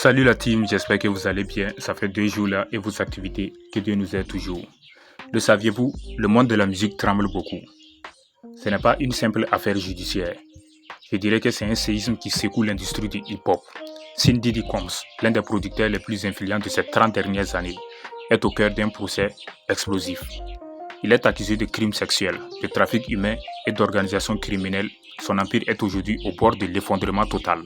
Salut la team, j'espère que vous allez bien. Ça fait 2 jours là et vos activités, que Dieu nous aide toujours. Le saviez-vous, le monde de la musique tremble beaucoup. Ce n'est pas une simple affaire judiciaire. Je dirais que c'est un séisme qui secoue l'industrie du hip-hop. Sin Diddy Combs, l'un des producteurs les plus influents de ces 30 dernières années, est au cœur d'un procès explosif. Il est accusé de crimes sexuels, de trafic humain et d'organisation criminelle. Son empire est aujourd'hui au bord de l'effondrement total.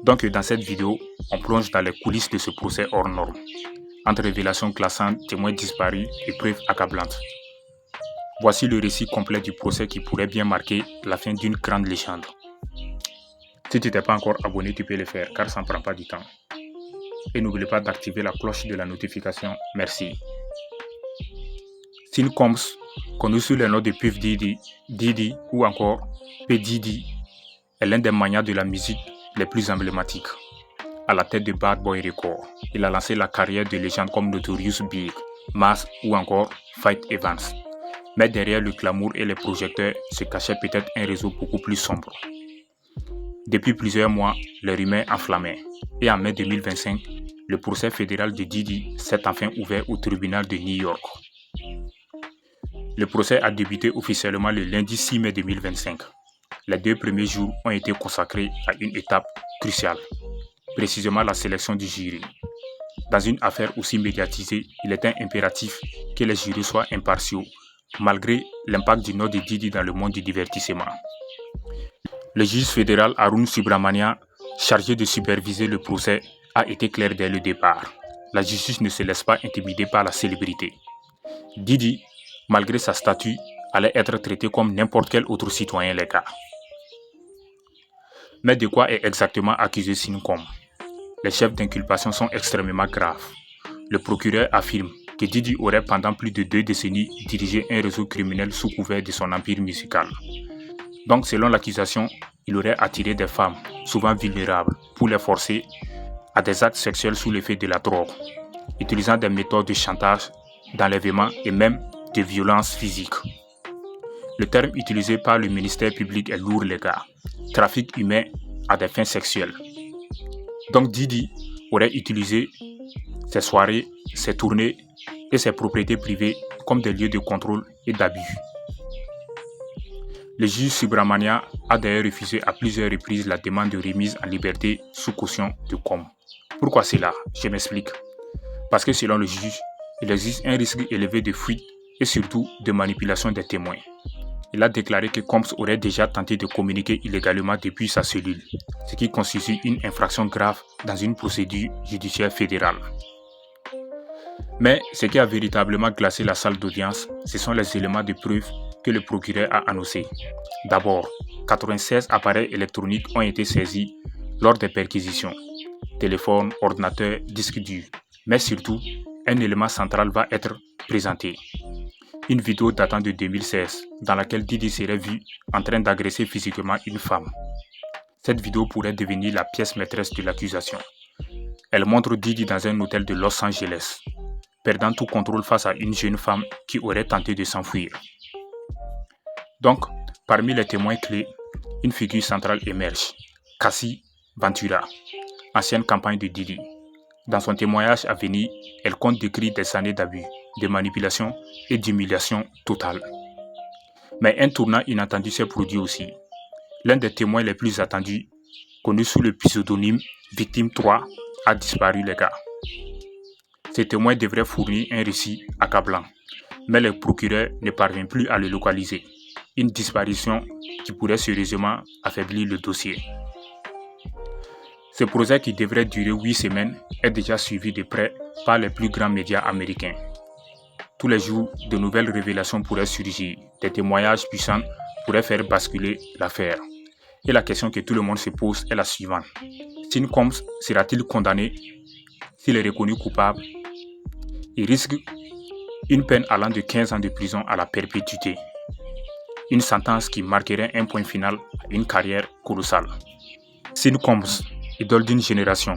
Donc dans cette vidéo, on plonge dans les coulisses de ce procès hors norme, entre révélations classantes, témoins disparus et preuves accablantes. Voici le récit complet du procès qui pourrait bien marquer la fin d'une grande légende. Si tu n'es pas encore abonné, tu peux le faire car ça ne prend pas du temps. Et n'oublie pas d'activer la cloche de la notification. Merci. Sin Combs, connu sous le nom de Puff Diddy ou encore P. Diddy, est l'un des magnats de la musique les plus emblématiques. À la tête de Bad Boy Records, il a lancé la carrière de légendes comme Notorious Big, Mass ou encore Faith Evans. Mais derrière le glamour et les projecteurs se cachait peut-être un réseau beaucoup plus sombre. Depuis plusieurs mois, les rumeurs enflammaient. Et en mai 2025, le procès fédéral de Diddy s'est enfin ouvert au tribunal de New York. Le procès a débuté officiellement le lundi 6 mai 2025. Les 2 premiers jours ont été consacrés à une étape cruciale, précisément la sélection du jury. Dans une affaire aussi médiatisée, il était impératif que les jurys soient impartiaux, malgré l'impact du nom de Diddy dans le monde du divertissement. Le juge fédéral Arun Subramanian, chargé de superviser le procès, a été clair dès le départ. La justice ne se laisse pas intimider par la célébrité. Diddy, malgré sa statut, allait être traité comme n'importe quel autre citoyen légal. Mais de quoi est exactement accusé Sin Combs? Les chefs d'inculpation sont extrêmement graves. Le procureur affirme que Diddy aurait pendant plus de 2 décennies dirigé un réseau criminel sous couvert de son empire musical. Donc selon l'accusation, il aurait attiré des femmes, souvent vulnérables, pour les forcer à des actes sexuels sous l'effet de la drogue, utilisant des méthodes de chantage, d'enlèvement et même de violence physique. Le terme utilisé par le ministère public est lourd, les gars. Trafic humain à des fins sexuelles. Donc Diddy aurait utilisé ses soirées, ses tournées et ses propriétés privées comme des lieux de contrôle et d'abus. Le juge Subramanian a d'ailleurs refusé à plusieurs reprises la demande de remise en liberté sous caution de Combs. Pourquoi cela? Je m'explique. Parce que selon le juge, il existe un risque élevé de fuite et surtout de manipulation des témoins. Il a déclaré que Combs aurait déjà tenté de communiquer illégalement depuis sa cellule, ce qui constitue une infraction grave dans une procédure judiciaire fédérale. Mais ce qui a véritablement glacé la salle d'audience, ce sont les éléments de preuve que le procureur a annoncés. D'abord, 96 appareils électroniques ont été saisis lors des perquisitions. Téléphone, ordinateur, disque dur. Mais surtout, un élément central va être présenté. Une vidéo datant de 2016, dans laquelle Diddy serait vu en train d'agresser physiquement une femme. Cette vidéo pourrait devenir la pièce maîtresse de l'accusation. Elle montre Diddy dans un hôtel de Los Angeles, perdant tout contrôle face à une jeune femme qui aurait tenté de s'enfuir. Donc, parmi les témoins clés, une figure centrale émerge, Cassie Ventura, ancienne compagne de Diddy. Dans son témoignage à venir, elle compte décrire des années d'abus, de manipulation et d'humiliation totale. Mais un tournant inattendu s'est produit aussi. L'un des témoins les plus attendus, connu sous le pseudonyme Victime 3, a disparu, les gars. Ces témoins devraient fournir un récit accablant, mais le procureur ne parvient plus à le localiser. Une disparition qui pourrait sérieusement affaiblir le dossier. Ce procès qui devrait durer 8 semaines est déjà suivi de près par les plus grands médias américains. Tous les jours, de nouvelles révélations pourraient surgir, des témoignages puissants pourraient faire basculer l'affaire. Et la question que tout le monde se pose est la suivante. Sin Combs sera-t-il condamné s'il est reconnu coupable? Il risque une peine allant de 15 ans de prison à la perpétuité. Une sentence qui marquerait un point final à une carrière colossale. Sin Combs, idole d'une génération,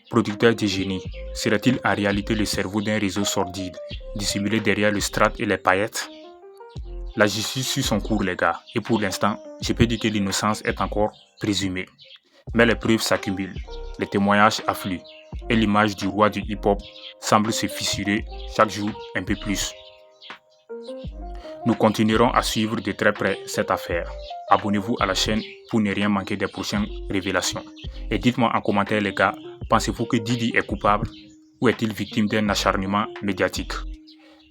producteur de génie, serait-il en réalité le cerveau d'un réseau sordide, dissimulé derrière le strat et les paillettes? La justice suit son cours, les gars, et pour l'instant, je peux dire que l'innocence est encore présumée. Mais les preuves s'accumulent. Les témoignages affluent et l'image du roi du hip-hop semble se fissurer chaque jour un peu plus. Nous continuerons à suivre de très près cette affaire. Abonnez-vous à la chaîne pour ne rien manquer des prochaines révélations. Et dites-moi en commentaire les gars, pensez-vous que Didi est coupable ou est-il victime d'un acharnement médiatique?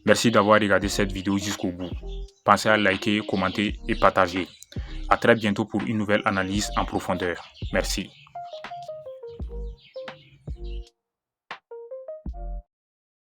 Merci d'avoir regardé cette vidéo jusqu'au bout. Pensez à liker, commenter et partager. À très bientôt pour une nouvelle analyse en profondeur. Merci.